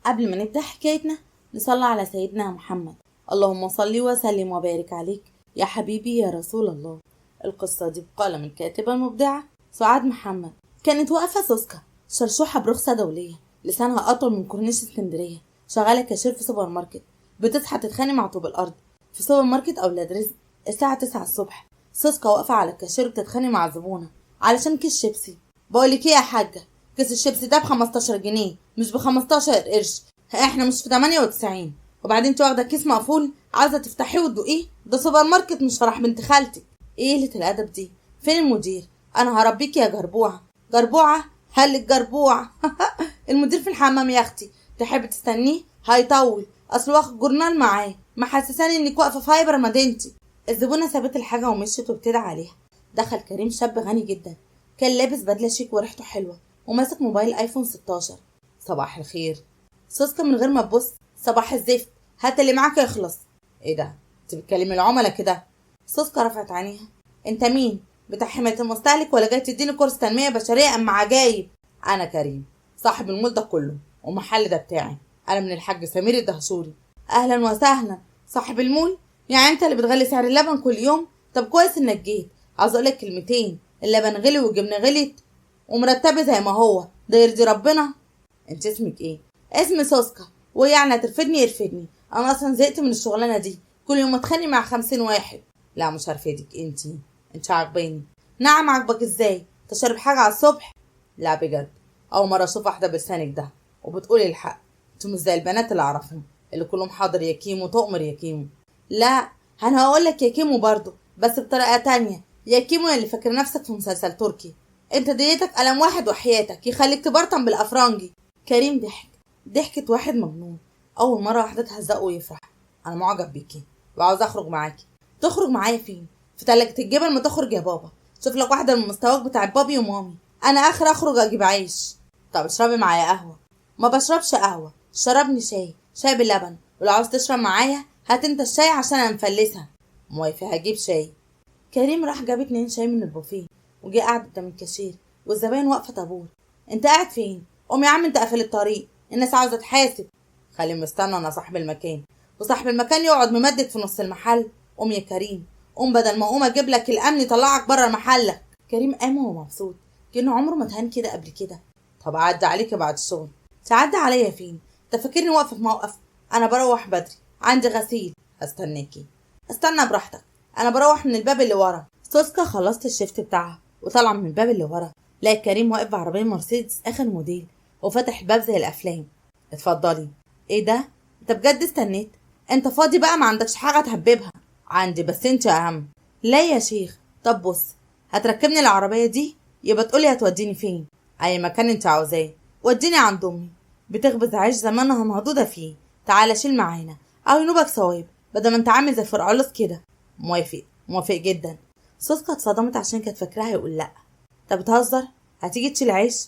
قبل ما نبدأ حكايتنا نصلي على سيدنا محمد. اللهم صل وسلم وبارك عليك يا حبيبي يا رسول الله. القصة دي بقلم الكاتبة المبدعة سعاد محمد. كانت واقفة سوسكا شرشوحة برخصة دولية، لسانها أطول من كورنيش اسكندرية، شغالة كاشير في سوبر ماركت. بتصحى تتخانق مع طوب الأرض في سوبر ماركت أولاد رزق الساعة 9 الصبح. سوسكا واقفة على الكاشير بتتخانق مع الزبونة علشان كيس شيبسي. بقولك ايه يا حاجة، كيس الشيبسي ده ب15 جنيه مش ب15 قرش، احنا مش في 98. وبعدين انت واخده كيس مقفول عايزه تفتحيه وتدوقيه؟ ده سوبر ماركت مش فرح بنت خالتك. ايه قله الادب دي؟ فين المدير؟ انا هربيك يا جربوعه. جربوعه؟ هلك جربوعه. المدير في الحمام يا اختي، تحب تستنيه؟ هيطول، اصل واخد جورنال معاه محسساني انك واقفه في هايبر مدينتي. الزبونه سابت الحاجه ومشيت وبتدعي عليها. دخل كريم شاب غني جدا، كان لابس بدله شيك وريحته حلوه وماسك موبايل ايفون 16. صباح الخير. سوسكا من غير ما تبص: صباح الزفت، هات اللي معاك يخلص. ايه ده؟ انت بتكلمي العملاء كده؟ سوسكا رفعت عينيها: انت مين؟ بتاع حماية المستهلك ولا جاي تديني كورس تنمية بشرية ام عجايب؟ انا كريم صاحب المول ده كله والمحل ده بتاعي، انا من الحاج سمير الدهشوري. اهلا وسهلا. صاحب المول؟ يعني انت اللي بتغلي سعر اللبن كل يوم؟ طب كويس انك جيت، عاوز اقولك كلمتين. اللبن غلي والجبنة غليت ومرتبه زي ما هو، ده يرضي ربنا. انت اسمك ايه؟ اسمي سوسكا. ويعني هترفدني يرفدني، انا اصلا زهقت من الشغلانه دي، كل يوم اتخانق مع 50 واحد. لا مش هرفدك، انت عاجباني. نعم عاجبك ازاي؟ تشرب حاجه على الصبح؟ لا بجد، اول مره اشوف واحده بلسانك ده وبتقولي الحق. انتوا مش زي البنات اللي اعرفهم اللي كلهم حاضر يا كيمو تؤمر يا كيمو. لا انا هقول لك يا كيمو برضو بس بطريقه تانية. يا كيمو اللي فاكر نفسك في مسلسل تركي، انت ديتك قلم واحد وحياتك يخليك تبرطم بالافرنجي. كريم ضحكة واحد مجنون، اول مره واحده تهزقه ويفرح. انا معجب بيكي وعاوز اخرج معاكي. تخرج معايا فين؟ في تلاجة الجبل ما تخرج يا بابا، شوف لك واحده من مستواك بتاع بابي ومامي. انا اخر اخرج اجيب عيش. طب اشربي معايا قهوه. ما بشربش قهوه، شربني شاي باللبن، ولو عاوز تشرب معايا هات انت الشاي عشان انا مفلسها. موافق، هجيب شاي. كريم راح جاب 2 شاي من البوفيه وجه قعد قدام الكاشير والزباين واقفه طابور. انت قاعد فين؟ قوم يا عم، انت قافل الطريق، الناس عاوزه تحاسب. خليه مستنى، انا صاحب المكان، وصاحب المكان يقعد ممدد في نص المحل. قوم يا كريم قوم، بدل ما اقوم اجيب لك الامن يطلعك بره محلك. كريم قام وهو مبسوط كأنه عمره ما اتهان كده قبل كده. طب عدى عليك بعد الشغل. تعدي عليا فين؟ انت فاكرني واقفه في موقف؟ انا بروح بدري، عندي غسيل. هستناكي. استنى براحتك، انا بروح من الباب اللي ورا. سوسكا خلصت الشيفت بتاعها وطلع من الباب اللي ورا، لقى كريم واقف بعربيه مرسيدس اخر موديل وفتح الباب زي الافلام. اتفضلي. ايه ده؟ انت بجد استنيت؟ انت فاضي بقى؟ ما عندكش حاجه تهببها؟ عندي بس انت اهم. لا يا شيخ. طب بص، هتركبني العربيه دي يبقى تقولي هتوديني فين. اي مكان انت عاوزاه. وديني عند امي، بتخبز عيش زمانها مهضوده فيه. تعالى شيل معانا او ينوبك ثواب بدل ما انت عامل زي فرعلص كده. موافق جدا. سوسكا اتصدمت عشان كانت فاكراها هيقول لا. طب بتهزر؟ هتيجي تشيل عيش؟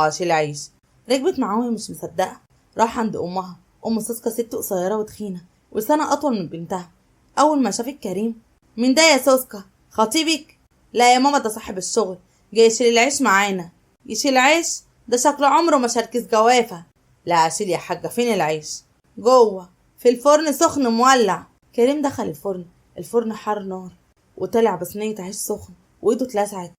شيل عيش. ركبت معاه وهي مش مصدقه. راح عند امها. ام سوسكا ست قصيره وتخينه ولسانها اطول من بنتها. اول ما شافت كريم: مين ده يا سوسكا؟ خطيبك؟ لا يا ماما، ده صاحب الشغل جاي يشيل العيش معانا. يشيل عيش؟ ده شكله عمره ما شاركس جوافه. لا اشيل يا حاجه. فين العيش؟ جوه في الفرن سخن مولع. كريم دخل الفرن حار نار وطلع بصينيه عيش سخن وايده اتلسعت.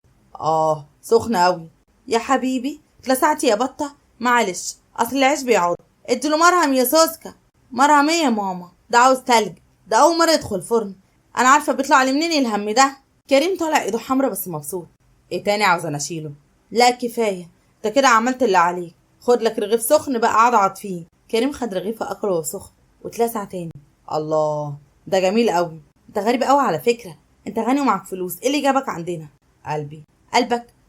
سخن قوي. يا حبيبي اتلسعتي يا بطه؟ معلش اصل العيش بيعض. اديله مرهم يا سوسكا. مرهم ايه يا ماما؟ ده عاوز تلج، ده اول مره يدخل فرن، انا عارفه بيطلع لي منين الهم ده. كريم طالع ايده حمرا بس مبسوط. ايه تاني عاوزه اشيله؟ لا كفايه، انت كده عملت اللي عليك. خد لك رغيف سخن بقى عضعض فيه. كريم خد رغيف اكله وهو سخن واتلسع تاني. الله، ده جميل قوي. انت غريب قوي على فكره، انت غني ومعك فلوس، ايه اللي جابك عندنا؟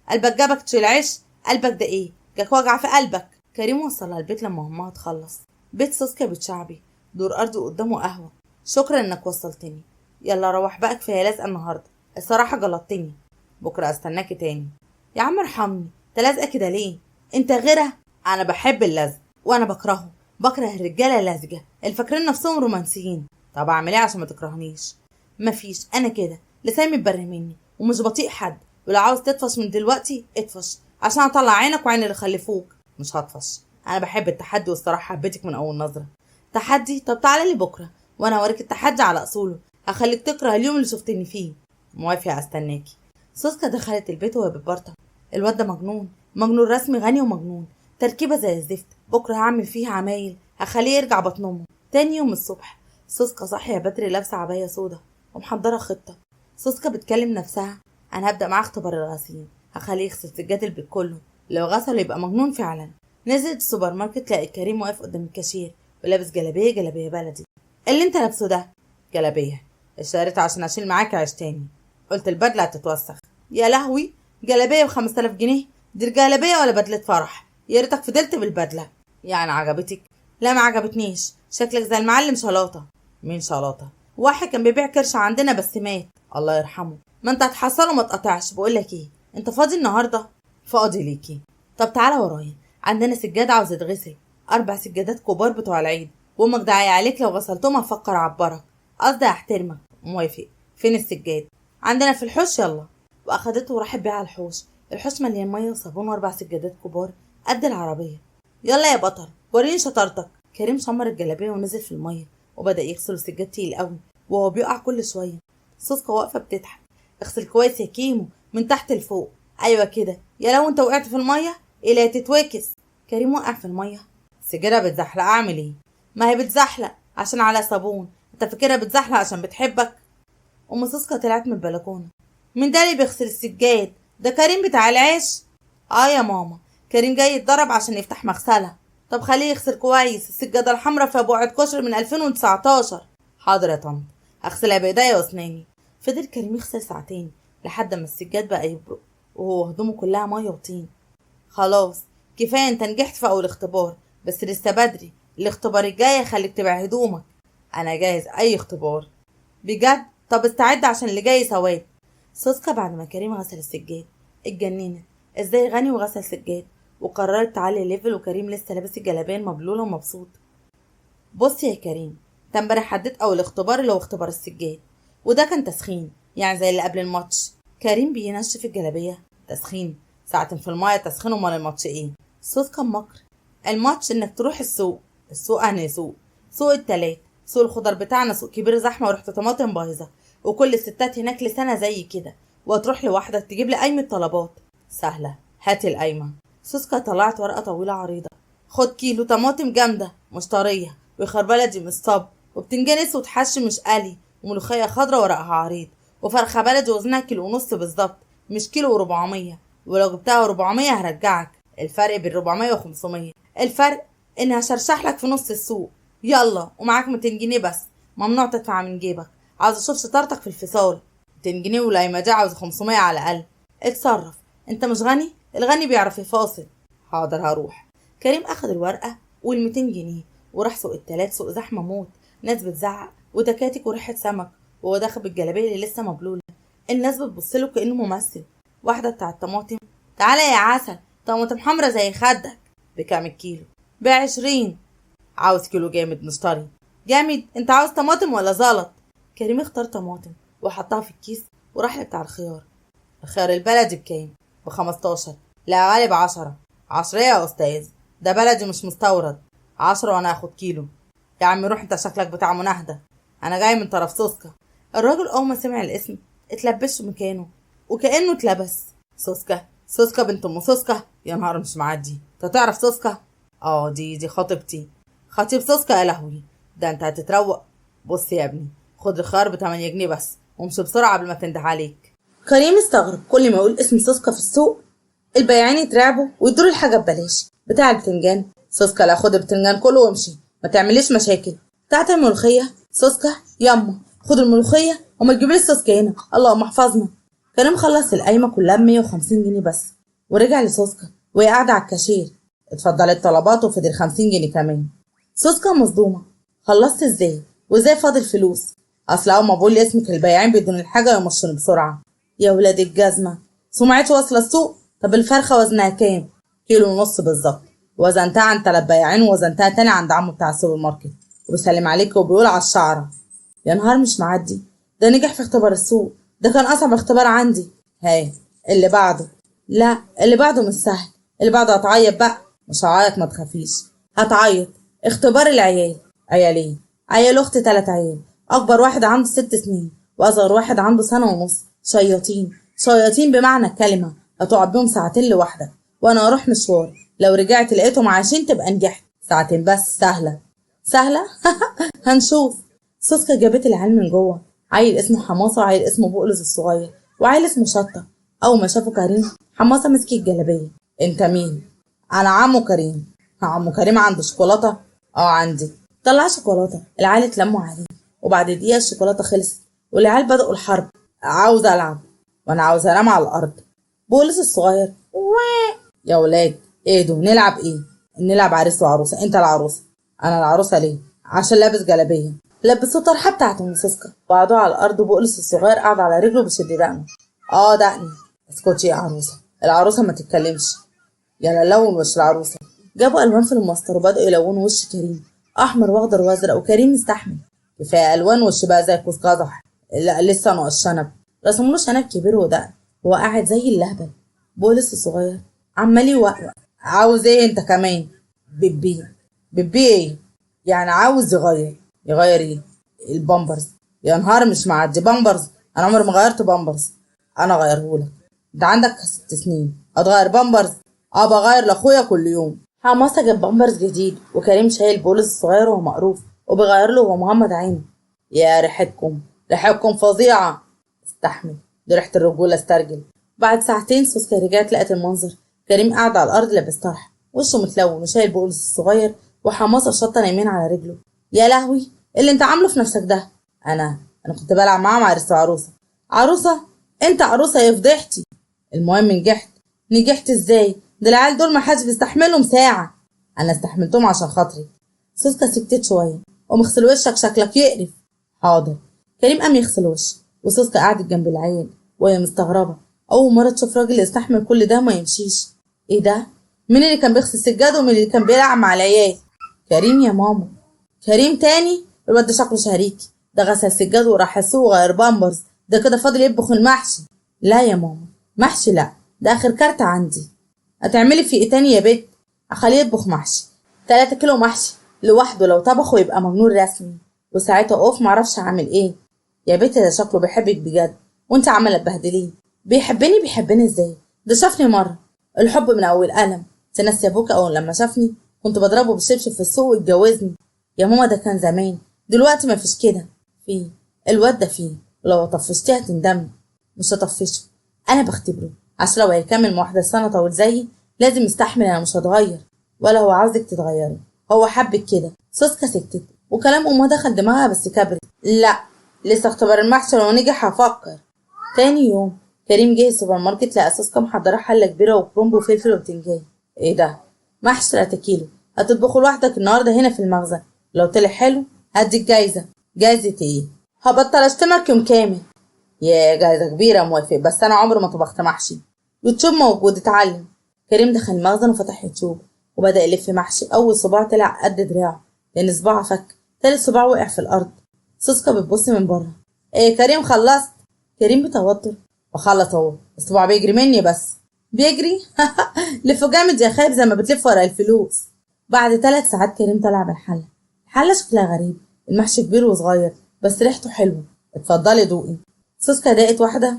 قلبك جابك تشيل عيش؟ قلبك ده ايه؟ جاك وجع في قلبك. كريم وصلها البيت لما امها تخلص. بيت سوسكا بتشعبي، دور ارضي قدامه قهوه. شكرا انك وصلتني، يلا روح بقى، كفايه لازقه النهارده، الصراحه جلطتني. بكره استناكي تاني. يا عم ارحمني، انت لازقه كده ليه؟ انت غيره. انا بحب اللزق وانا بكرهه. بكره الرجاله اللزجه اللي فاكرين نفسهم رومانسيين. طب اعمل ايه عشان ما تكرهنيش؟ مفيش، انا كده لساني متبري مني ومش بطيء حد، ولو عاوز تطفش من دلوقتي اطفش عشان اطلع عينك وعين اللي خلفوك. مش هطفش، انا بحب التحدي والصراحه حبيتك من اول نظره. تحدي؟ طب تعالى لي بكره وانا اوريك التحدي على اصوله، هخليك تكره اليوم اللي شفتني فيه. موافقه، استناكي. سوسكا دخلت البيت وهي بتبرطم. الواد ده مجنون، مجنون رسمي، غني ومجنون، تركيبه زي الزفت. بكره هعمل فيها عمايل، هخليه يرجع بطن امه. تاني يوم الصبح سوسكا صاحيه بدري لابسه عبايه سودا ومحضره خطه. سوسكا بتكلم نفسها، انا هبدا معاه اختبار الغسيل، هخليه يغسل سجاد البيت كله، لو غسله يبقى مجنون فعلا. نزلت السوبر ماركت لقيت كريم واقف قدام الكاشير ولابس جلابيه بلدي. اللي انت لابسه ده؟ جلابيه، اشتريتها عشان اشيل معاك عيش تاني. قلت البدله هتتوسخ. يا لهوي، جلابيه ب5000 جنيه؟ دي الجلابيه ولا بدله فرح؟ يا ريتك فضلت بالبدله. يعني عجبتك؟ لا ما عجبتنيش، شكلك زي المعلم شلاطه. مين شلاطه؟ واحد كان بيبيع كرش عندنا بس مات، الله يرحمه. ما انت هتحصله ما تقطعش. بقولك ايه، انت فاضي النهارده؟ فاضي ليكي. طب تعالى ورايا، عندنا سجاده عاوز يتغسل، 4 سجادات كبار بتوع العيد، وامك داعيه عليك لو غسلتهم هفكر اعبرك، قصدي احترمك. موافق. فين السجاد؟ عندنا في الحوش، يلا. واخدته وراحت بيها على الحوش. الحوش مليان ميه وصابون و4 سجادات كبار قد العربيه. يلا يا بطل وريني شطارتك. كريم شمر الجلابيه ونزل في الميه وبدا يغسل السجاد تقيل قوي وهو بيقع كل شويه. سوسكا واقفه بتضحك. اغسل كويس يا كيمو من تحت لفوق. ايوه كده، يا لو انت وقعت في الميه ايه اللي هتتوكس. كريم وقع في الميه. السجاده بتزحلق، اعمل ايه؟ ما هي بتزحلق عشان على صابون، انت فاكرها بتزحلق عشان بتحبك؟ ام سوسكا طلعت من البلكونه. مين ده اللي بيغسل السجاد؟ ده كريم بتاع العيش. اه يا ماما، كريم جاي يتدرب عشان يفتح مغسله. طب خليه يغسل كويس، السجاده الحمراء في بقعه كشري من 2019. حاضر يا طنط، هغسلها بايديا واسناني. فضل كريم يغسل ساعتين لحد ما السجاد بقى يبرق وهو هدومه كلها ميه وطين. خلاص كفايه، انت نجحت في اول اختبار بس لسه بدري، الاختبار الجاي خليك تبيع هدومك. انا جاهز اي اختبار. بجد؟ طب استعد عشان اللي جاي ثواب. سوسكا بعد ما كريم غسل السجاد اتجننت، ازاي غني وغسل سجاد، وقررت تعلي ليفل وكريم لسه لابس الجلابيه المبلوله ومبسوط. بص يا كريم، انت امبارح عديت اول اختبار اللي هو اختبار السجاد، وده كان تسخين يعني زي اللي قبل الماتش. كريم بينشف الجلابيه. تسخين؟ ساعتين في المايه تسخين، امال الماتش ايه؟ سوسكا مكر. الماتش انك تروح السوق. السوق انهي سوق؟ سوق التلات. سوق الخضار بتاعنا سوق كبير زحمه وريحته طماطم بايظه، وكل الستات هناك لسانه زي كده، وهتروح لوحدك تجيب لي قايمه طلبات. سهله، هاتي القايمه. سوسكا طلعت ورقه طويله عريضه. خد كيلو طماطم جامده مش طريه، وخيار بلدي مش صب، وبتنجان اسود حش مش قلي، وملوخيه خضرا ورقها عريض، وفرخه بلدي وزنها 1.5 كيلو بالظبط، مش 1.4 كيلو، ولو جبتها 400 هرجعك. الفرق بين 400 و500، الفرق اني هشرشح لك في نص السوق. يلا، ومعاك 200 جنيه بس، ممنوع تدفع من جيبك. عاوز اشوف شطارتك في الفصال. 200 جنيه والقايمه دي عاوز 500 على الاقل. اتصرف، انت مش غني؟ الغني بيعرف يفاصل. حاضر هروح. كريم اخد الورقه وال200 جنيه وراح سوق التلات. سوق زحمه موت، ناس بتزعق وتكاتك وريحه سمك، وهو داخل بالجلابيه اللي لسه مبلوله. الناس بتبصله كانه ممثل. واحده بتاع الطماطم، تعالى يا عسل، طماطم حمرا زي خدك. بكام الكيلو؟ ب20. عاوز كيلو جامد نشتري. جامد؟ انت عاوز طماطم ولا زلط؟ كريم اختار طماطم وحطها في الكيس وراح لبتاع الخيار. الخيار البلدي بكام؟ ب15. لا غالي ب10. 10 يا استاذ، ده بلدي مش مستورد. 10 وانا هاخد كيلو. يا عم روح، انت شكلك بتاع مناهده، انا جاي من طرف سوسكا. الراجل اول ما سمع الاسم اتلبش مكانه وكانه اتلبس. سوسكا؟ سوسكا بنت ام سوسكا؟ يا نهار مش معدي، انت تعرف سوسكا؟ اه، دي خطيبتي. خطيب سوسكا؟ يا لهوي، ده انت هتتروق. بص يا ابني، خد الخيار ب8 جنيه بس، وامشي بسرعه قبل ما تنده عليك. كريم استغرب، كل ما يقول اسم سوسكا في السوق البياعين يترعبوا ويدوا الحاجه ببلاش. بتاع البتنجان؟ سوسكا؟ لا، خد البتنجان كله وامشي، ما تعمليش مشاكل. بتاعت الملوخيه؟ سوسكا؟ ياما خد الملوخيه وما تجيبلي السوسكا هنا، اللهم احفظنا. كريم خلص القايمه كلها ب150 جنيه بس ورجع لسوسكا وهي قاعده على الكاشير. اتفضلي الطلبات وفضل 50 جنيه كمان. سوسكا مصدومه، خلصت ازاي وازاي فاضل فلوس؟ اصل اول ما بقول لي اسمك البياعين بيدوني الحاجه يمشوني بسرعه. يا ولاد الجزمه، سمعتي واصله السوق؟ طب الفرخه وزنها كام؟ 1.5 كيلو بالظبط، وزنتها عند 3 بياعين ووزنتها تاني عند عمو بتاع السوبر ماركت، وبيسلم عليك وبيقول على الشعره. يا نهار مش معدي، ده نجح في اختبار السوق، ده كان اصعب اختبار عندي. هاي اللي بعده. لا اللي بعده مش سهل، اللي بعده هتعيط بقى. مش هعيط ما تخافيش. هتعيط. اختبار العيال. عيالين. عيال اختي 3 عيال. اكبر واحد عنده 6 سنين واصغر واحد عنده 1.5 سنة. شياطين شياطين بمعنى الكلمة. هتقعد بيهم ساعتين لوحدك وانا اروح مشوار، لو رجعت لقيتهم عايشين تبقى نجحت. ساعتين بس سهلة. سهلة. هنشوف. سوسكا جابت العيال من جوه، عيل اسمه حماصة وعيل اسمه بقلص الصغير وعيل اسمه شطة. أول ما شافوا كريم حماصة مسك الجلابية. انت مين؟ أنا عمو كريم. عمو كريم عنده شوكولاتة؟ اه عندي. طلع شوكولاتة. العيال اتلموا عليه وبعد دقيقة الشوكولاتة خلصت والعيال بدأوا الحرب. عاوز ألعب. وأنا عاوز أنام على الأرض. بقلص الصغير يا ولاد اهدوا. نلعب ايه؟ نلعب عريس وعروسة. انت العروسة. انا العروسة ليه؟ عشان لابس جلابية. لبسوا الطرحة بتاعته من سوسكا وقعدوا على الارض وبقلص الصغير قعد على رجله بيشد دقنه. اه دقني. اسكتي يا عروسة. العروسة ما تتكلمش. يلا لون وش العروسة. جابوا الوان في الماستر وبدأوا يلونوا وش كريم احمر واخضر وازرق وكريم مستحمل. كفاية الوان وش بقى زي كوز قزح. لا لسه ناقص شنب. رسموا له شنب كبير ودقن وهو قاعد زي اللهبل. بولس الصغير عمال يوقوق. عاوز ايه انت كمان؟ بيبي. بيبي ايه؟ يعني عاوز يغير. يغير ايه؟ البامبرز. يا نهار مش معدي بامبرز. انا عمري ما غيرت بامبرز. انا غيرهولك. انت عندك 6 سنين هتغير بامبرز؟ اه بغير لاخويا كل يوم. حماسة جاب بامبرز جديد وكريم شايل بولس الصغير وهو مقروف وبيغير له وهو مغمض عينه. يا ريحتكم. ريحتكم فظيعة. استحمل. دي ريحة الرجولة استرجل. بعد ساعتين سوسكا رجعت لقت المنظر. كريم قاعد على الارض لابس طرح وشه متلون وشايل بقلص الصغير وحماصة شطة نايمين على رجله. يا لهوي اللي انت عامله في نفسك ده. انا كنت بلعب معاهم عريس وعروسة. عروسة؟ انت عروسة يا فضيحتي. المهم نجحت. نجحت ازاي؟ ده العيال دول ما حدش بيستحملهم ساعة. انا استحملتهم عشان خاطري. سوسكا سكتت شوية. قوم اغسل وشك شكلك يقرف. حاضر. كريم قام يغسل وشه وسوسكا قعدت جنب العيال وهي مستغربة اول مرة تشوف راجل يستحمل كل ده وما يمشيش. ايه ده؟ مين اللي كان بيغسل السجاد ومين اللي كان بيلعب مع العيال؟ كريم يا ماما. كريم تاني؟ الواد ده شكله شريكي. ده غسل سجاد وراح السوق وغير بامبرز. ده كده فاضل يطبخ المحشي. لا يا ماما محشي لا، ده اخر كارت عندي. هتعملي في ايه تاني يا بت؟ اخليه يطبخ محشي. 3 كيلو محشي لوحده لو طبخه يبقى مجنون رسمي. وساعتها اقف معرفش اعمل ايه. يا بت ده شكله بيحبك بجد وانت عماله تبهدليه. بيحبني ازاي؟ ده شافني مره. الحب من اول قلم. تنسي ابوك اول لما شافني كنت بضربه بالشبشب في السوق واتجوزني. يا ماما ده كان زمان. دلوقتي ما فيش كده. فيه. الواد ده فيه ولو طفشتيه هتندمي. مش هطفشه. انا بختبره عشان لو هيكمل مع واحده سنه طويل زيي لازم يستحمل. انا مش هتغير ولا هو عاوزك تتغيري. هو حبك كده. سوسكا سكتت وكلام امها دخل دماغها بس كبرت. لا لسه اختبار المحشي لو نجح هفكر. تاني يوم كريم جه السوبر ماركت لقى سوسكا محضره حله كبيره وكرنب وفلفل وبتنجان. ايه ده؟ محشي 3 كيلو. هتطبخه لوحدك النهارده هنا في المخزن. لو طلع حلو هديك جايزه. جايزه ايه؟ هبطل اشتمك يوم كامل. يا جايزه كبيره موافق بس انا عمري ما طبخت محشي. يوتيوب موجود اتعلم. كريم دخل المخزن وفتح يوتيوب وبدا يلف محشي. اول صباع طلع قد دراعه لان صباعه فك. تالت صباع وقع في الارض. سوسكا بتبص من بره. ايه كريم خلصت؟ كريم بتوتر. بخلص اهو. الصباع بيجري مني بس. بيجري؟ لف جامد يا خايب زي ما بتلف ورق الفلوس. بعد 3 ساعات كريم طلع بالحله. الحله شكلها غريب. المحشي كبير وصغير بس ريحته حلوه. اتفضلي دوقي. سوسكا دقت واحده.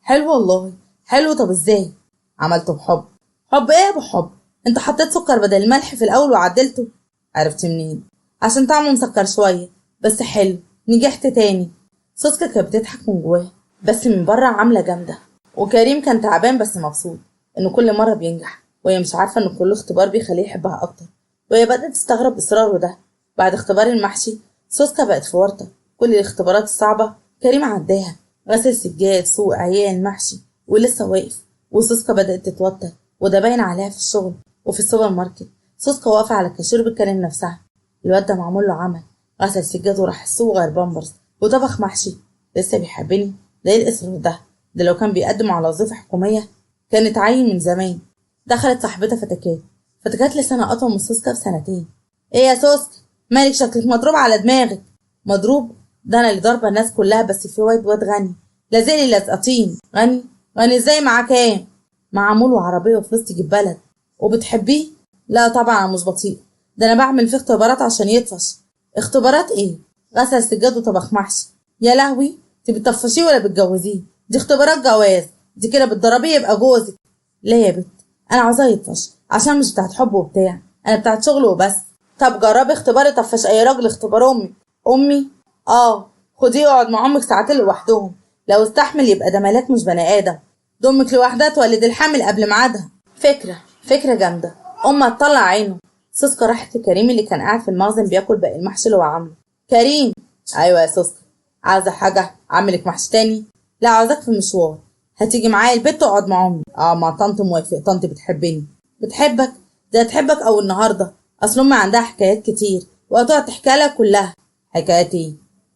حلو والله. حلو. طب ازاي؟ عملته بحب. حب ايه يا ابو حب؟ انت حطيت سكر بدل الملح في الاول وعدلته. عرفت منين؟ عشان طعمه مسكر شويه بس حلو. نجحت تاني. سوسكا كانت بتضحك من جواها بس من بره عامله جامده. وكريم كان تعبان بس مبسوط انه كل مره بينجح وهي مش عارفه ان كل اختبار بيخليه يحبها اكتر. وهي بدات تستغرب اصراره ده. بعد اختبار المحشي سوسكا بقت في ورطه. كل الاختبارات الصعبه كريم عداها. غسل سجاد سوق عيال محشي ولسه واقف. وسوسكا بدات تتوتر وده باين عليها في الشغل وفي السوبر ماركت. سوسكا واقفه على الكاشير بتكلم نفسها. الواد ده معمول له عمل. غسل سجاد وراح السوق غير بامبرز وطبخ محشي. لسه بيحبني؟ ده ايه الاصرار ده؟ ده لو كان بيقدم على وظيفه حكوميه كان اتعين من زمان. دخلت صاحبتها فتكات لسانها اطول من سوسكا ب2 سنين. ايه يا سوسكا مالك شكلك مضروب على دماغك؟ مضروب؟ ده انا اللي ضاربه الناس كلها بس في واد غني لازقلي لازقطين. غني؟ غني ازاي؟ معاه كام؟ معاه مول وعربيه وفلوس تجيب بلد. وبتحبيه؟ لا طبعا انا مش بطيء، ده انا بعمل فيه اختبارات عشان يطفش. اختبارات ايه؟ غسل سجاد وطبخ محشي. يا لهوي، انت بتطفشيه ولا بتجوزيه؟ دي اختبارات جواز، دي كده بتدربيه يبقى جوزك. ليه يا بت؟ انا عاوزاه يطفش عشان مش بتاعت حب وبتاع، انا بتاعت شغل وبس. طب جربي اختبار يطفش اي راجل، اختبار امي. امي؟ اه، خديه يقعد مع امك ساعتين لوحدهم، لو استحمل يبقى ده ملاك مش بني ادم. ده امك لوحدها تولد الحامل قبل ميعادها. فكره جامده، امها تطلع عينه. سوسكا راحت لكريم اللي كان قاعد في المخزن بياكل باقي المحشي اللي هو عامله. كريم. ايوه يا سوسكا. عايزه حاجه اعملك محشي تاني؟ لا، عاوزاك في مشوار، هتيجي معايا البيت تقعد مع امي. اه مع طنط موافق، طنط بتحبني. بتحبك؟ ده تحبك او النهارده، اصل امي عندها حكايات كتير وهتقعد تحكي لها كلها. حكايات ايه؟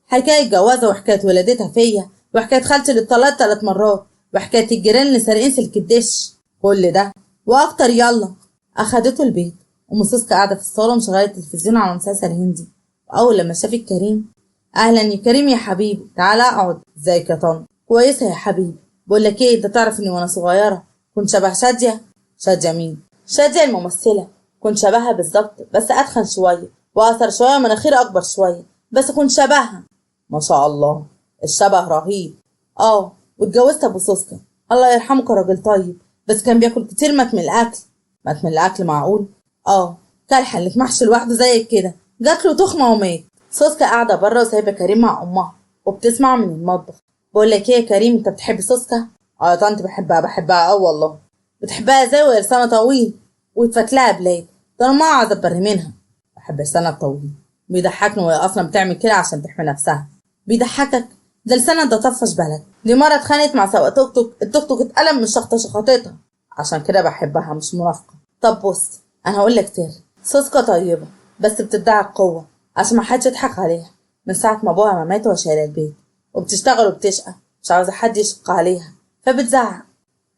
حكايه جوازه، وحكايه ولادتها فيا، وحكايه خالتي اللي اتطلقت 3 مرات، وحكايه الجيران اللي سارقين سلك الدش. كل ده واكتر. يلا. اخدته البيت. ام سوسكا قاعده في الصاله مشغله التلفزيون على مسلسل هندي، واول لما شافت كريم: اهلا يا كريم يا حبيبي، تعالى اقعد. ازيك يا طنط؟ كويسه يا حبيبي. بقول لك ايه، انت تعرف اني وانا صغيره كنت شبه شاديه؟ شاديه مين؟ شاديه الممثله. كنت شبهها بالظبط، بس اتخن شويه واقصر شويه ومناخير اكبر شويه، بس كنت شبهها. ما شاء الله، الشبه رهيب. اه، واتجوزت ابو سوسكا، الله يرحمه، كان راجل طيب، بس كان بياكل كتير مات من الاكل. مات من الاكل؟ معقول؟ اه، كل حلة محشي لوحده زيك كده، جات له تخمه ومات. سوسكا قاعده بره وسايبه كريم مع امها وبتسمع من المطبخ. بقول لك ايه يا كريم، انت بتحب سوسكا؟ اه يا طنط بحبها والله. بتحبها ازاي وهي لسانها طويل وتفتلها بلاد؟ ده انا ما اقعد ابر منها. بحب لسانها الطويل، بيضحكني وهي اصلا بتعمل كده عشان تحمي نفسها. بيضحكك؟ ده لسانها ده طفش بلد. دي مره اتخانقت مع سواق توك توك، التوك توك اتقلم من شخطه شخطتها، عشان كده بحبها مش منافقه. طب بص، انا هقول لك سر. سوسكا طيبه بس بتدعي القوه عشان ما حدش يضحك عليها. من ساعه ما ابوها ما مات وهي شايله البيت، وبتشتغل وبتشقى، مش عاوزه حد يشق عليها، فبتزعق.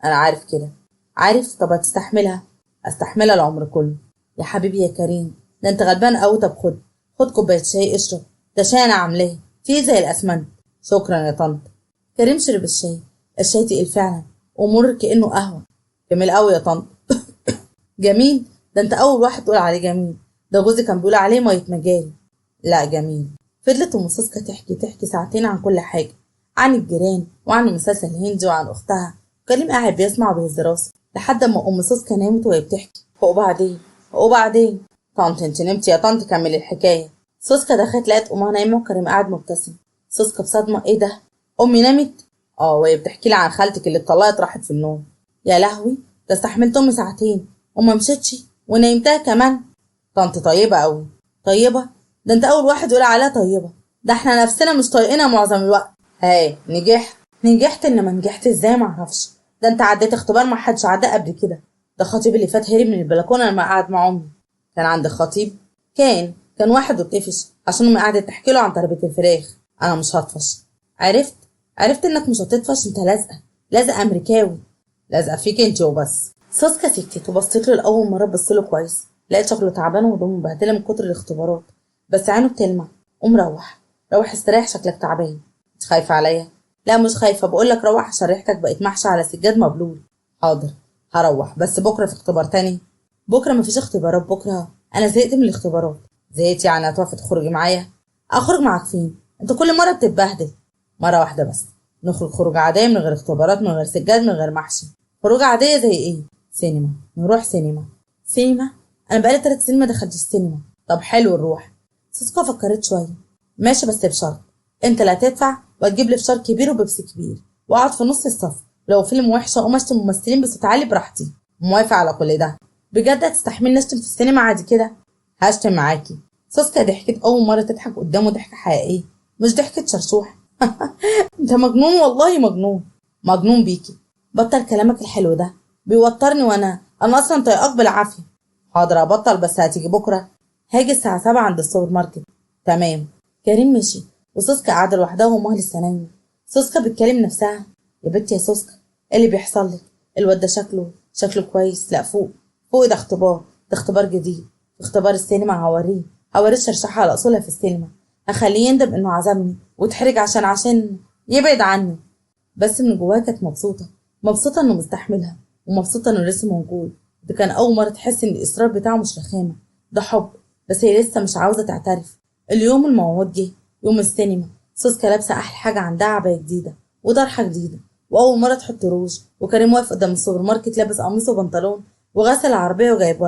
انا عارف كده. عارف؟ طب هتستحملها؟ استحملها العمر كله. يا حبيبي يا كريم، ده انت غلبان قوي. طب خد كوبايه شاي اشرب، ده شاي انا عاملاه فيه زي الاسمنت. شكرا يا طنط. كريم شرب الشاي. الشاي تقيل فعلا ومر كانه قهوه. جميل قوي يا طنط. جميل؟ ده انت اول واحد تقول عليه جميل، ده جوزي كان بيقول عليه ميه مجاري. لا جميل. فضلت ام سوسكا تحكي ساعتين عن كل حاجه، عن الجيران وعن المسلسل الهندي وعن اختها. كريم قاعد بيسمع وبيهز راسه لحد ما ام سوسكا نامت وهي بتحكي. وبعدين طنط انت نمتي يا طنط؟ كمل الحكايه. سوسكا دخلت لقت امها نايمه وكريم قاعد مبتسم. سوسكا بصدمه: ايه ده؟ امي نامت؟ اه، وهي بتحكي لي عن خالتك اللي اتطلقت راحت في النوم. يا لهوي، ده استحملت امي ساعتين وما مشيتش ونيمتها كمان. طنط طيبه قوي. طيبه؟ ده انت اول واحد يقول عليها طيبه، ده احنا نفسنا مش طايقينها معظم الوقت. هاي نجحت انما نجحت ازاي معرفش. ده انت عديت اختبار ما حدش عداه قبل كده. ده خطيب اللي فات هرب من البلكونه لما قعد مع امي. كان عندك خطيب؟ كان واحد واتقفش عشان امي قعدت تحكي له عن تربيه الفراخ. انا مش هطفش. عرفت انك مش هتطفش، انت لازقه امريكاوي. لازقه فيك انت وبس. سوسكا سكتت وبصيت له لاول مره، بصيله كويس، لقيت شكله تعبان وهدومه مبهدله من كتر الاختبارات، بس عينه بتلمع. قوم روح استريح، شكلك تعبان. مش خايفه عليا؟ لا مش خايفه، بقول لك روح عشان ريحتك بقت محشي على سجاد مبلول. حاضر هروح، بس بكره في اختبار تاني. بكره مفيش اختبارات بكره، انا زهقت من الاختبارات. زهقت يعني هتوافق تخرجي معايا؟ اخرج معاك فين؟ انت كل مره بتتبهدل. مره واحده بس، نخرج خروج عاديه من غير اختبارات، من غير سجاد، من غير محشي. خروج عاديه زي ايه؟ سينما. نروح سينما؟ انا بقالي 3 سنين ما دخلتش السينما. طب حلو نروح. سوسكا فكرت شويه. ماشي بس بشرط، انت اللي هتدفع وتجيب لي فشار كبير وبيبسي كبير، واقعد في نص الصف، ولو فيلم وحش اقوم اشتم ممثلين بصوت عالي براحتي. موافق على كل ده. بجد هتستحملني نشتم في السينما عادي كده؟ هشتم معاكي. سوسكا ضحكت اول مره تضحك قدامه ضحكه حقيقيه، مش ضحكه شرشوح. انت مجنون والله، مجنون بيكي. بطل كلامك الحلو ده، بيوترني، وانا اصلا طايقاك بالعافيه. حاضر ابطل، بس هتيجي بكره؟ هاجي الساعه 7 عند السوبر ماركت. تمام. كريم مشي وسوسكا قاعده لوحدها وامها لسه نايمه. سوسكا بتكلم نفسها: يا بنتي يا سوسكا، ايه اللي بيحصل لك؟ الواد ده شكله كويس. لا فوق، ده اختبار جديد. في اختبار السينما هوريه الشرشحه على اصولها في السينما، هخليه يندم انه عزمني وتحرج عشان يبعد عني. بس من جواها كانت مبسوطه انه مستحملها، ومبسوطه انه لسه موجود ده كان اول مره تحس ان الاصرار بتاعه مش رخامه، ده حب. بس هي لسه مش عاوزه تعترف. اليوم الموعود جه، يوم السينما. سوسكا لابسه احلى حاجه عندها، عبايه جديده وطرحه جديده واول مره تحط روج، وكريم واقف قدام السوبر ماركت لابس قميص وبنطلون وغسل العربيه وجايب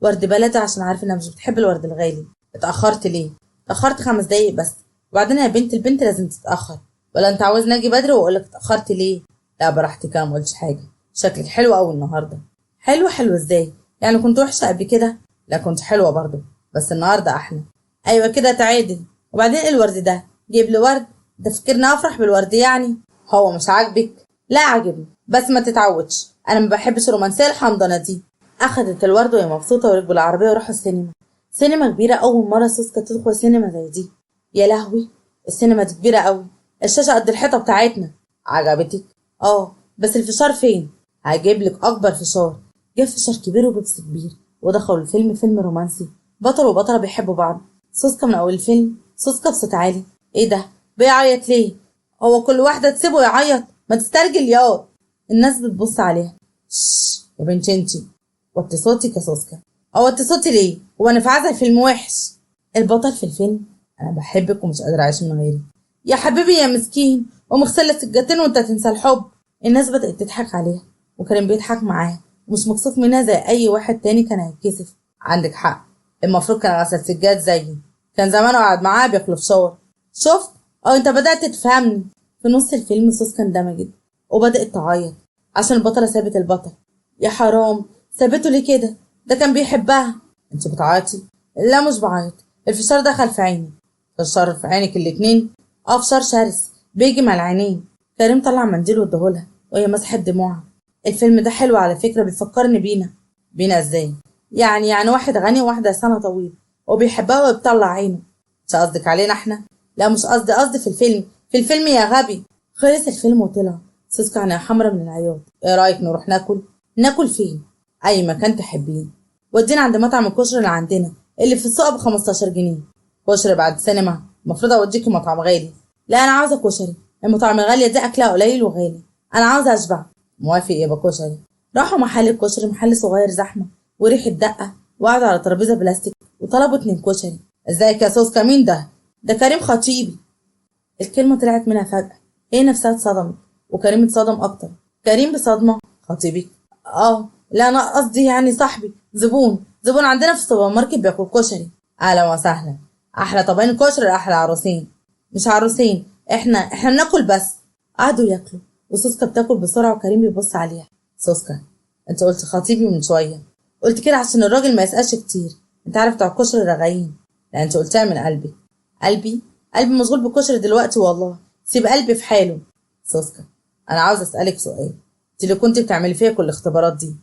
ورد بلدي عشان عارف انها مش بتحب الورد الغالي. اتاخرت ليه؟ اتاخرت 5 دقايق بس. وبعدين يا بنت البنت لازم تتاخر، ولا انت عاوزني اجي بدري واقولك اتاخرت ليه؟ لا براحتك، انا ما قلتش حاجه. شكلك حلو قوي النهارده. حلو ازاي؟ يعني كنت وحشه قبل كده؟ لا كنت حلوه برضه، بس النهارده احلى. ايوه كده تعادل. وبعدين إيه الورد ده؟ جيب لي ورد؟ ده فكرني افرح بالورد يعني. هو مش عاجبك؟ لا عاجبني، بس ما تتعودش، انا ما بحبش الرومانسيه الحمضانه دي. اخدت الورد وهي مبسوطه وركبوا العربيه وراحوا السينما. سينما كبيره، اول مره سوسكا تدخل سينما زي دي. يا لهوي، السينما دي كبيره قوي، الشاشه قد الحيطه بتاعتنا. عجبتك؟ اه، بس الفشار فين؟ هجيب لك اكبر فشار. جاب فشار كبير وبيبسي كبير، ودخلوا الفيلم. فيلم رومانسي، بطل وبطله بيحبوا بعض. سوسكا من اول الفيلم، سوسكا بصوت عالي. ايه ده؟ بيعيط ليه؟ هو كل واحده تسيبه يعيط؟ ما تسترجل ياض. الناس بتبص عليها. شش يا بنتي انتي، وطي صوتك يا سوسكا. اوطي صوتي ليه؟ هو انا في عزل فيلم وحش؟ البطل في الفيلم: انا بحبك ومش قادر اعيش من غيرك. يا حبيبي يا مسكين، ومغسله سجادتين وانت تنسى الحب. الناس بدات تضحك عليها، وكريم بيضحك معاها ومش مكسوف منها زي اي واحد تاني كان هيتكسف. عندك حق، المفروض كان غسل سجاد زيي، كان زمانه قاعد معاها بياكلوا فشار. شفت؟ انت بدات تفهمني. في نص الفيلم سوسكا اندمجت وبدات تعيط عشان البطله سابت البطل. يا حرام، سابته ليه كده؟ ده كان بيحبها. انت بتعيطي؟ لا مش بعيط، الفشار دخل في عيني. فشار في عينك الاتنين؟ فشار شرس بيجي مع العينين. كريم طلع منديل واداهولها وهي مسحت دموعها. الفيلم ده حلو على فكرة، بيفكرني بينا ازاي؟ يعني واحد غني وواحدة سنة طويل وبيحبها وبيطلع عينه. مش قصدك علينا احنا؟ لا مش قصدي في الفيلم، في الفيلم يا غبي. خلص الفيلم وطلع. سوسكا عينيها حمرا من العياط. ايه رايك نروح ناكل؟ ناكل فين؟ اي مكان تحبيه. ودينا عند مطعم الكشري اللي عندنا، اللي في السوق ب15 جنيه. كشري بعد السينما؟ المفروض اوديكي مطعم غالي. لا انا عاوزه كشري، المطاعم الغاليه دي اكلها قليل وغالي، انا عاوزه اشبع. موافق يبقى كشري. راحوا محل الكشري، محل صغير زحمه وريحه دقه، وقعدوا على ترابيزه بلاستيك وطلبوا 2 كشري. ازيك يا سوسكا؟ مين ده؟ ده كريم خطيبي. الكلمه طلعت منها فجاه، هي نفسها اتصدمت وكريم اتصدم اكتر. كريم بصدمه: خطيبك؟ اه لا انا قصدي يعني صاحبي، زبون عندنا في السوبر ماركت بياكل كشري. اهلا وسهلا. احلى طبقين كشري لاحلى عروسين. مش عروسين، احنا بناكل بس. قعدوا ياكلوا وسوسكا بتاكل بسرعه وكريم بيبص عليها. سوسكا، انت قلت خطيبي من شويه. قلت كده عشان الراجل ما يسالش كتير، انت عارف بتوع الكشري رغايين. لا انت قلتها من قلبي. قلبي مشغول بالكشري دلوقتي والله، سيب قلبي في حاله. سوسكا، انا عاوز اسالك سؤال. انت اللي كنت بتعملي فيا كل الاختبارات دي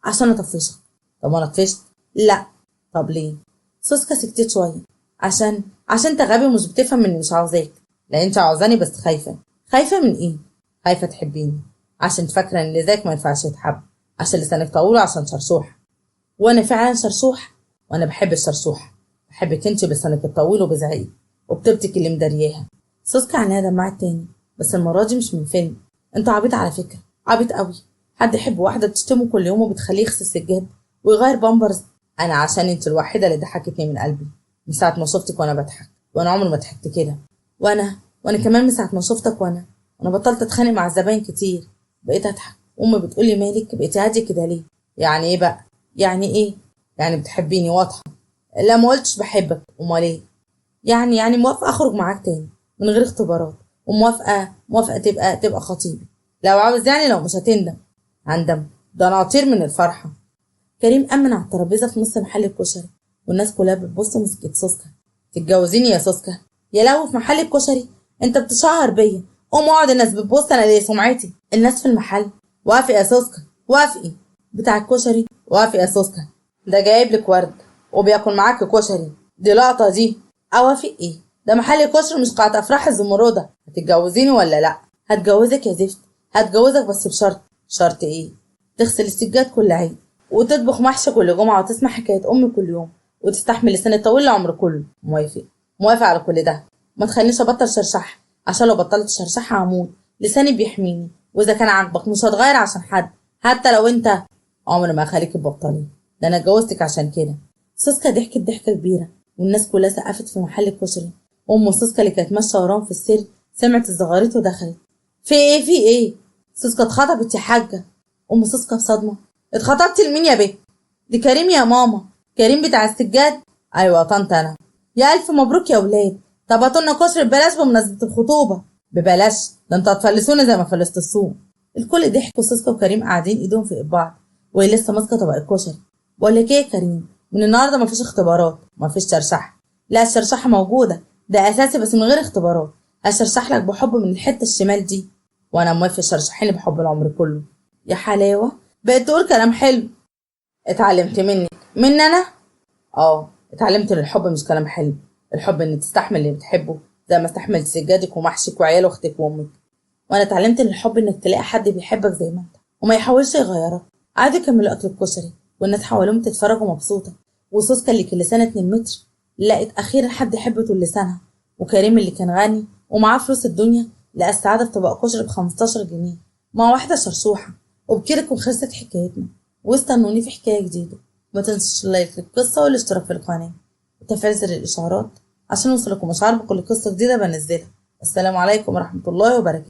عشان اطفشك. طب انا طفشت؟ لا. طب ليه؟ سوسكا سكتت شويه. عشان انت غبي ومش بتفهم اني مش عاوزاك. لا انت عاوزاني بس خايفه. خايفه من ايه؟ خايفه تحبيني عشان فاكره ان اللي زيك ما ينفعش يتحب، عشان لسانك طويل وعشان شرشوح. وانا فعلا شرشوح، وانا بحب الشرشوح. بحبك انت بلسانك الطويل وبزعيق وبتبتك اللي مدارياها. سوسكا عينيها دمعت تاني، بس المره دي مش من فيلم. انت عبيط على فكره، عبيط قوي. حد يحب واحده بتشتمه كل يوم وبتخليه يغسل سجاد ويغير بامبرز؟ انا عشان انت الوحيده اللي ضحكتني من قلبي من ساعه ما شفتك وانا بضحك، وانا عمري ما ضحكت كده. وانا كمان من ساعه ما شفتك وانا بطلت اتخانق مع الزباين كتير، بقيت اضحك. امي بتقولي مالك بقيتي هاديه كده ليه؟ يعني ايه بقى؟ يعني ايه؟ يعني بتحبيني واضحه. لا ما قلتش بحبك، امال ايه؟ يعني موافقه اخرج معاك تاني من غير اختبارات، وموافقه تبقى خطيبي لو عاوز، يعني لو مش هتندم. هندم؟ ده انا هطير من الفرحه. كريم امن على الترابيزه في نص محل الكشري والناس كلها بتبص ومسكت سوسكا. تتجوزيني يا سوسكا؟ يا لهوي، في محل الكشري؟ انت بتشهر بيا. قوم اقعد، الناس بتبص، انا ليه سمعتي. الناس في المحل: وافقي يا سوسكا وافقي. بتاع الكشري: وافقي يا سوسكا، ده جايب لك ورد وبياكل معاك كشري، دي لقطه دي. اوافق ايه؟ ده محل كشري مش قاعة افراح الزمرده. هتتجوزيني ولا لا؟ هتجوزك يا زفت، هتجوزك بس بشرط. شرط ايه؟ تغسل السجاد كل عيد، وتطبخ محشي كل جمعه، وتسمع حكايه امي كل يوم، وتستحمل لسان الطويل العمر كله. موافق على كل ده. ما تخلينيش ابطل شرشحه، عشان لو بطلت شرشحه هموت. لساني بيحميني، واذا كان عاجبك مش هتغير عشان حد، حتى لو انت. عمر ما اخليك تبطلي، ده انا اتجوزتك عشان كده. سوسكا ضحكت ضحكه كبيره والناس كلها سقفت في محل الكشري. ام سوسكا اللي كانت ماشيه وراهم في السر سمعت الزغاريت ودخلت. في ايه؟ سوسكا اتخطبت يا حاجه. ام سوسكا بصدمه. اتخطبتي لمين يا بيه؟ دي كريم يا ماما. كريم بتاع السجاد؟ ايوه طنط انا. يا الف مبروك يا ولاد. طب هاتولنا كشري ببلاش بمناسبه الخطوبه. ببلاش؟ ده انتوا هتفلسونا زي ما فلست السوق. الكل ضحك وسوسكا وكريم قاعدين ايدهم في ايد بعض وهي لسه ماسكه طبق الكشري. بقول لك ايه يا كريم، من النهارده مفيش اختبارات، مفيش شرشحه. لا الشرشحه موجوده، ده اساسي بس من غير اختبارات. هشرشح لك بحب من الحته الشمال دي. وانا موافق شرشحيني بحب العمر كله. يا حلاوه، بقيت تقول كلام حلو. اتعلمت منك. من انا؟ اه اتعلمت ان الحب مش كلام حلو. الحب ان تستحمل اللي بتحبه زي ما استحملت سجادك ومحشك وعيال اختك وامك. وانا اتعلمت ان الحب انك تلاقي حد بيحبك زي ما انت وما يحاولش يغيرك. قعدوا يكملوا اكل الكشري والناس حواليهم تتفرج ومبسوطه. وسوسكا اللي كان لسانها 2 متر لقت اخيرا حد يحب طول لسانها. وكريم اللي كان غني ومعاه فلوس الدنيا لقى السعاده في طبق كشري ب15 جنيه مع واحده شرشوحه. وبكده تكون خلصت حكايتنا، واستنوني في حكايه جديده. ما تنسوش اللايك للقصه والاشتراك في القناه وتفعيل زر الاشعارات عشان يوصلكم اشعار بكل قصه جديده بنزلها. السلام عليكم ورحمه الله وبركاته.